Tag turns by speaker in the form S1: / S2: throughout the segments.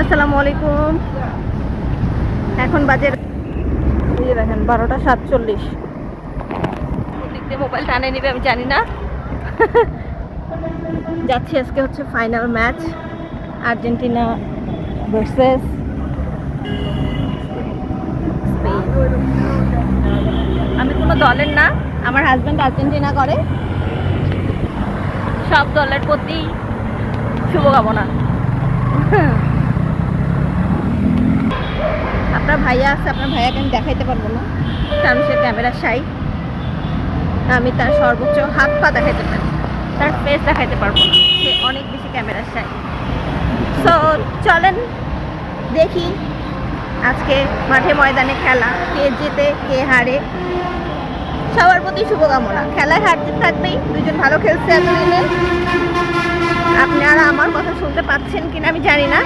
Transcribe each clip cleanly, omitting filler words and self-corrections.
S1: আসসালামু আলাইকুম। এখন বাজে দেখেন 12:47। দিক দিয়ে মোবাইল টানে নিবে আমি জানি না। যাচ্ছি, আজকে হচ্ছে final match, Argentina versus Spain. আমি কোনো দলের না, আমার হাজব্যান্ড আর্জেন্টিনা করে। সব দলের প্রতি শুভকামনা। আপনার ভাইয়া আছে, আপনার ভাইয়াকে আমি দেখাইতে পারবো না কারণ সে ক্যামেরা শাই। আমি তার সর্বোচ্চ হাত পা দেখাইতে পারি, তার ফেস দেখাইতে পারবো না, সে অনেক বেশি ক্যামেরা শাই। সো চলেন দেখি আজকে মাঠে ময়দানে খেলা, কে জেতে কে হারে। সবার প্রতি শুভকামনা। খেলায় হারতে থাকবেই, দুজন ভালো খেলছে এতদিনে। আপনারা আমার কথা শুনতে পাচ্ছেন কিনা আমি জানি না,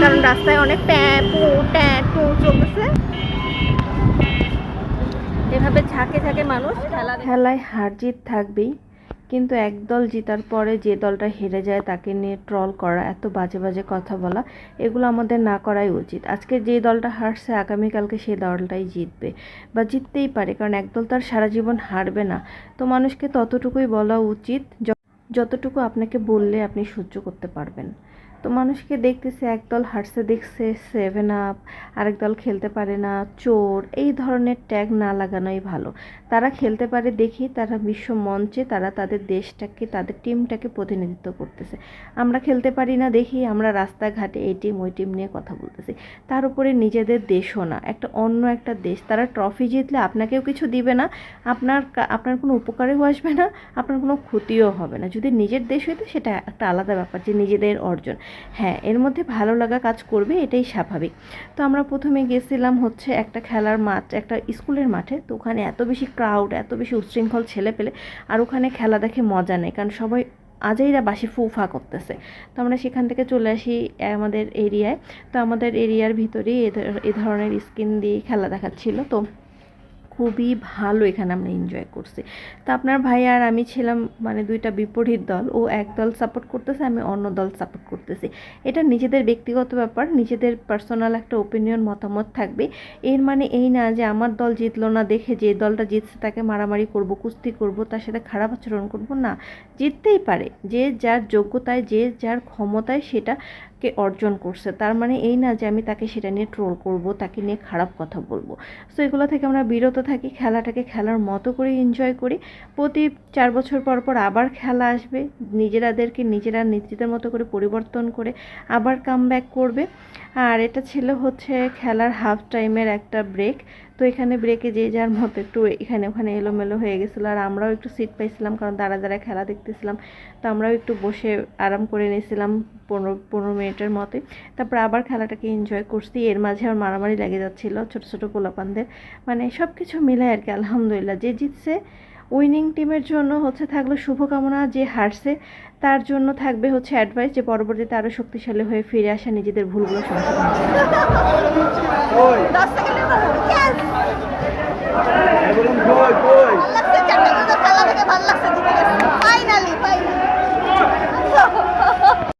S1: কারণ রাস্তায় অনেক ট্যাপু ট্যাটু চলতেছে। এভাবে ঝাঁকে ঝাঁকে মানুষ খেলায় হার জিত থাকবেই, কিন্তু একদল জেতার পরে যে দলটা হেরে যায় তাকে নিয়ে ট্রল করা, এত বাজে বাজে কথা বলা, এগুলো আমাদের না করাই উচিত। আজকে যে দলটা হারছে আগামীকালকে সেই দলটাই জিতবে বা জিততেই পারে, কারণ একদল তার সারা জীবন হারবে না। তো মানুষকে ততটুকুই বলা উচিত যতটুকু আপনাকে বললে আপনি সহ্য করতে পারবেন। তো মানুষকে দেখতেছে একদল হারছে দেখছে 7 আপ, আরেক দল খেলতে পারে না, চোর, এই ধরনের ট্যাগ না লাগানোই ভালো। তারা খেলতে পারে দেখি, তারা বিশ্ব মঞ্চে তারা তাদের দেশটাকে তাদের টিমটাকে প্রতিনিধিত্ব করতেছে। আমরা খেলতে পারি না দেখি আমরা রাস্তাঘাটে এই টিম ওই টিম নিয়ে কথা বলতেছি। তার উপরে নিজেদের দেশও না, একটা অন্য একটা দেশ, তারা ট্রফি জিতলে আপনাকেও কিছু দিবে না, আপনার কোনো উপকারেও আসবে না, আপনার কোনো ক্ষতিও হবে না। যদি নিজের দেশ হইতো সেটা একটা আলাদা ব্যাপার, যে নিজেদের অর্জন, হ্যাঁ এর মধ্যে ভালো লাগা কাজ করবে, এটাই স্বাভাবিক। তো আমরা প্রথমে গেছিলাম হচ্ছে একটা খেলার মাঠ, একটা স্কুলের মাঠে। তো ওখানে এত বেশি ক্রাউড, এত বেশি উচ্ছৃঙ্খল ছেলে পেলে, আর ওখানে খেলা দেখে মজা নেই, কারণ সবাই আজাইরা বাসি ফুফা করতেছে। তো আমরা সেখান থেকে চলে আসি আমাদের এরিয়ায়। তো আমাদের এরিয়ার ভিতরেই এ ধরনের স্ক্রিন দিয়ে খেলা দেখাচ্ছিল। তো খুবই ভালো এখানে আমরা এনজয় করছি। তো আপনার ভাই আর আমি ছিলাম মানে দুইটা বিপরীত দল, ও এক দল সাপোর্ট করতেছে, আমি অন্য দল সাপোর্ট করতেছি। এটা নিজেদের ব্যক্তিগত ব্যাপার, নিজেদের পার্সোনাল একটা ওপিনিয়ন মতামত থাকবে। এর মানে এই না যে আমার দল জিতলো না দেখে যে দলটা জিতছে তাকে মারামারি করব, কুস্তি করব, তার সাথে খারাপ আচরণ করব না। জিততেই পারে, যে যার যোগ্যতায় যে যার ক্ষমতায় সেটাকে অর্জন করছে, তার মানে এই না যে আমি তাকে সেটা নিয়ে ট্রোল করব, তাকে নিয়ে খারাপ কথা বলবো। সো এগুলো থেকে আমরা বিরত থাকি, খেলাটাকে খেলার মতো করে এনজয় করি। প্রতি 4 বছর পর পর আবার খেলা আসবে, নিজেরা নিজেদের মতো করে পরিবর্তন করে আবার কামব্যাক করবে। আর এটা ছিল হচ্ছে খেলার হাফ টাইমের একটা ব্রেক। তো এখানে ব্রেকে যে যার মতো একটু এখানে ওখানে এলোমেলো হয়ে গেছিলো, আর আমরাও একটু সিট পাইছিলাম কারণ দাঁড়া খেলা দেখতেছিলাম। তো আমরাও একটু বসে আরাম করে নিয়েছিলাম 15 মিনিটের মতোই। তারপর আবার খেলাটাকে এনজয় করছি। এর মাঝে আমার মারামারি লেগে যাচ্ছিলো ছোটো ছোটো পোলাপানদের, মানে সব কিছু মিলে আর কি। আলহামদুলিল্লাহ, যে জিতছে উইনিং টিমের জন্য হচ্ছে থাকলো শুভকামনা, যে হারছে তার জন্য থাকবে হচ্ছে অ্যাডভাইস যে পরবর্তীতে আরও শক্তিশালী হয়ে ফিরে আসা, নিজেদের ভুলগুলো সংশোধন করা।